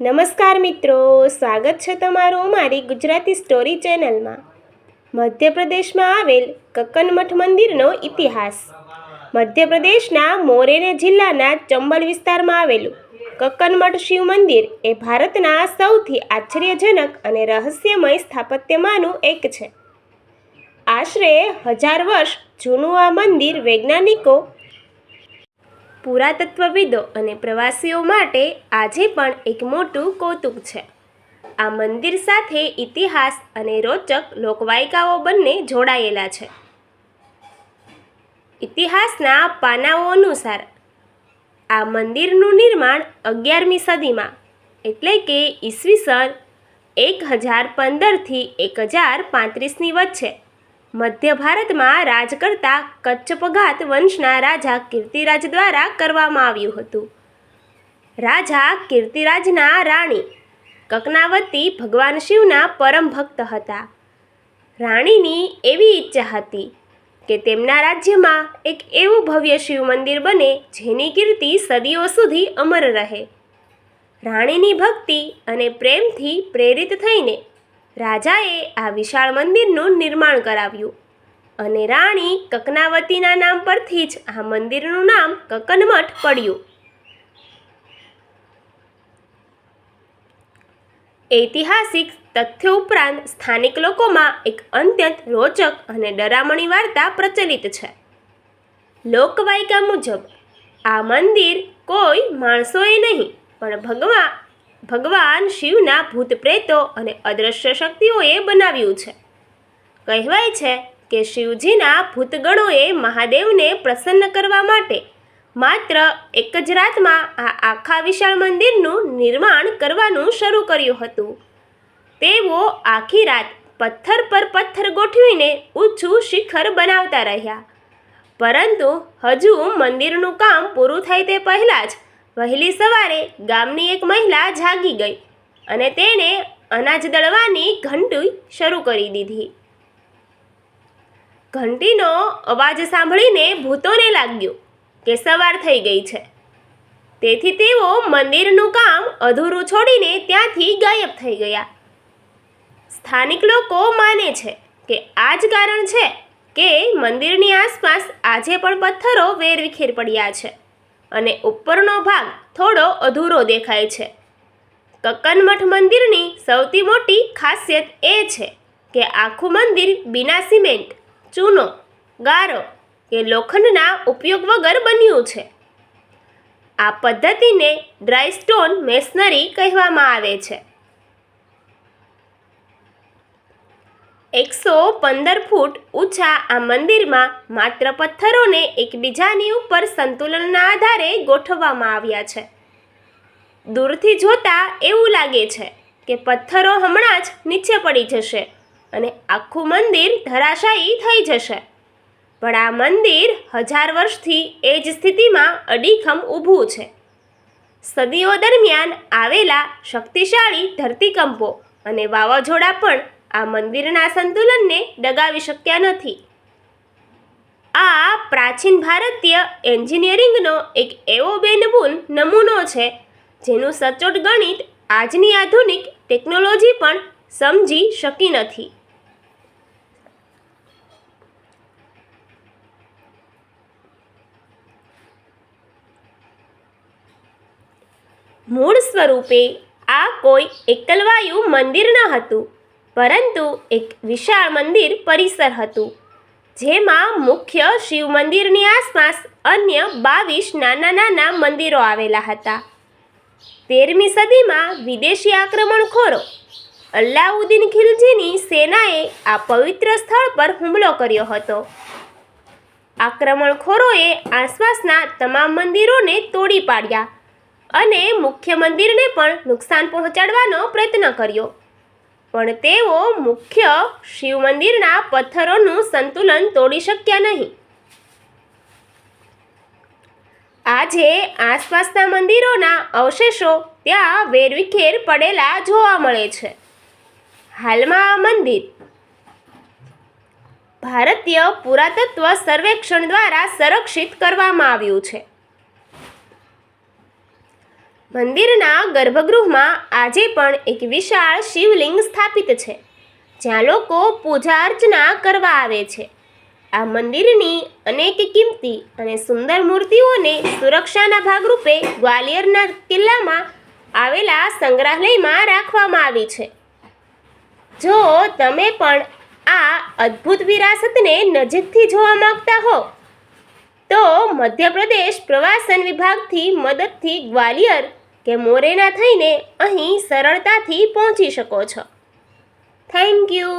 નમસ્કાર મિત્રો, સ્વાગત છે તમારું મારી ગુજરાતી સ્ટોરી ચેનલમાં। મધ્યપ્રદેશમાં આવેલ કક્કનમઠ મંદિરનો ઇતિહાસ। મધ્યપ્રદેશના મોરેના જિલ્લાના ચંબલ વિસ્તારમાં આવેલું કક્કનમઠ શિવ મંદિર એ ભારતના સૌથી આશ્ચર્યજનક અને રહસ્યમય સ્થાપત્યમાંનું એક છે। આશરે 1000 વર્ષ જૂનું આ મંદિર વૈજ્ઞાનિકો, પુરાતત્વવિદો અને પ્રવાસીઓ માટે આજે પણ એક મોટું કૌતુક છે। આ મંદિર સાથે ઇતિહાસ અને રોચક લોકવાયકાઓ બંને જોડાયેલા છે। ઇતિહાસના પાનાઓ અનુસાર આ મંદિરનું નિર્માણ 11મી સદીમાં એટલે કે ઈસવીસન 1015 થી 1035ની વચ્ચે મધ્ય ભારતમાં રાજ કરતા કચ્છપઘાત વંશના રાજા કીર્તિરાજ દ્વારા કરવામાં આવ્યું હતું। રાજા કીર્તિરાજના રાણી કકનાવતી ભગવાન શિવના પરમ ભક્ત હતા। રાણીની એવી ઈચ્છા હતી કે તેમના રાજ્યમાં એક એવું ભવ્ય શિવ મંદિર બને જેની કીર્તિ સદીઓ સુધી અમર રહે। રાણીની ભક્તિ અને પ્રેમથી પ્રેરિત થઈને રાજાએ આ વિશાળ મંદિરનું નિર્માણ કરાવ્યું અને રાણી કકનાવતીના નામ પરથી જ આ મંદિરનું નામ કક્કનમઠ પડ્યું। ઐતિહાસિક તથ્યો ઉપરાંત સ્થાનિક લોકોમાં એક અત્યંત રોચક અને ડરામણી વાર્તા પ્રચલિત છે। લોકવાયકા મુજબ આ મંદિર કોઈ માણસોએ નહીં પણ ભગવાન શિવના ભૂત પ્રેતો અને અદૃશ્ય શક્તિઓએ બનાવ્યું છે। કહેવાય છે કે શિવજીના ભૂતગણોએ મહાદેવને પ્રસન્ન કરવા માટે માત્ર એક જ રાતમાં આ આખા વિશાળ મંદિરનું નિર્માણ કરવાનું શરૂ કર્યું હતું। તેઓ આખી રાત પથ્થર પર પથ્થર ગોઠવીને ઊંચું શિખર બનાવતા રહ્યા, પરંતુ હજુ મંદિરનું કામ પૂરું થાય તે પહેલાં જ વહેલી સવારે ગામની એક મહિલા જાગી ગઈ અને તેણે અનાજ દળવાની ઘંટી શરૂ કરી દીધી। ઘંટીનો અવાજ સાંભળીને ભૂતોને લાગ્યું કે સવાર થઈ ગઈ છે, તેથી તેઓ મંદિરનું કામ અધૂરું છોડીને ત્યાંથી ગાયબ થઈ ગયા। સ્થાનિક લોકો માને છે કે આ જ કારણ છે કે મંદિરની આસપાસ આજે પણ પથ્થરો વેરવિખેર પડ્યા છે અને ઉપરનો ભાગ થોડો અધૂરો દેખાય છે। કક્કનમઠ મંદિરની સૌથી મોટી ખાસિયત એ છે કે આખું મંદિર બીના સિમેન્ટ, ચૂનો, ગારો કે લોખંડના ઉપયોગ વગર બન્યું છે। આ પદ્ધતિને ડ્રાય સ્ટોન મેસનરી કહેવામાં આવે છે। 115 ફૂટ ઊંચા આ મંદિરમાં માત્ર પથ્થરોને એકબીજાની ઉપર સંતુલનના આધારે ગોઠવવામાં આવ્યા છે। દૂરથી જોતા એવું લાગે છે કે પથ્થરો હમણાં જ નીચે પડી જશે અને આખું મંદિર ધરાશાયી થઈ જશે, પણ આ મંદિર 1000 વર્ષથી એ જ સ્થિતિમાં અડીખમ ઊભું છે। સદીઓ દરમિયાન આવેલા શક્તિશાળી ધરતીકંપો અને વાવાઝોડા પણ આ મંદિરના સંતુલનને ડગાવી શક્યા નથી। આ પ્રાચીન ભારતીય એન્જિનિયરિંગનો એક એવો બેનમૂન નમૂનો છે જેનું સચોટ ગણિત આજની આધુનિક ટેકનોલોજી પણ સમજી શકી નથી। મૂળ સ્વરૂપે આ કોઈ એકલવાયુ મંદિર ન હતું, પરંતુ એક વિશાળ મંદિર પરિસર હતું જેમાં મુખ્ય શિવ મંદિરની આસપાસ અન્ય 22 નાના નાના મંદિરો આવેલા હતા। 13મી સદીમાં વિદેશી આક્રમણખોરો અલ્લાઉદ્દીન ખિલજીની સેનાએ આ પવિત્ર સ્થળ પર હુમલો કર્યો હતો। આક્રમણખોરોએ આસપાસના તમામ મંદિરોને તોડી પાડ્યા અને મુખ્ય મંદિરને પણ નુકસાન પહોંચાડવાનો પ્રયત્ન કર્યો, પણ તેઓ મુખ્ય શિવ મંદિરના પથ્થરોનું સંતુલન તોડી શક્યા નહીં। આજે આસપાસના મંદિરોના અવશેષો ત્યાં વેરવિખેર પડેલા જોવા મળે છે। હાલમાં આ મંદિર ભારતીય પુરાતત્વ સર્વેક્ષણ દ્વારા સંરક્ષિત કરવામાં આવ્યું છે। મંદિરના ગર્ભગૃહમાં આજે પણ એક વિશાળ શિવલિંગ સ્થાપિત છે, જ્યાં લોકો પૂજા અર્ચના કરવા આવે છે. આ મંદિરની અનેક કિંમતી અને સુંદર મૂર્તિઓને સુરક્ષાના ભાગરૂપે ગ્વાલિયરના કિલ્લામાં આવેલા સંગ્રહાલયમાં રાખવામાં આવી છે. જો તમે પણ આ અદ્ભુત વિરાસતને નજીકથી જોવા માંગતા હો તો મધ્યપ્રદેશ પ્રવાસન વિભાગથી મદદથી ગ્વાલિયર કે મોરેના થઈને અહીં સરળતાથી પહોંચી શકો છો. Thank you.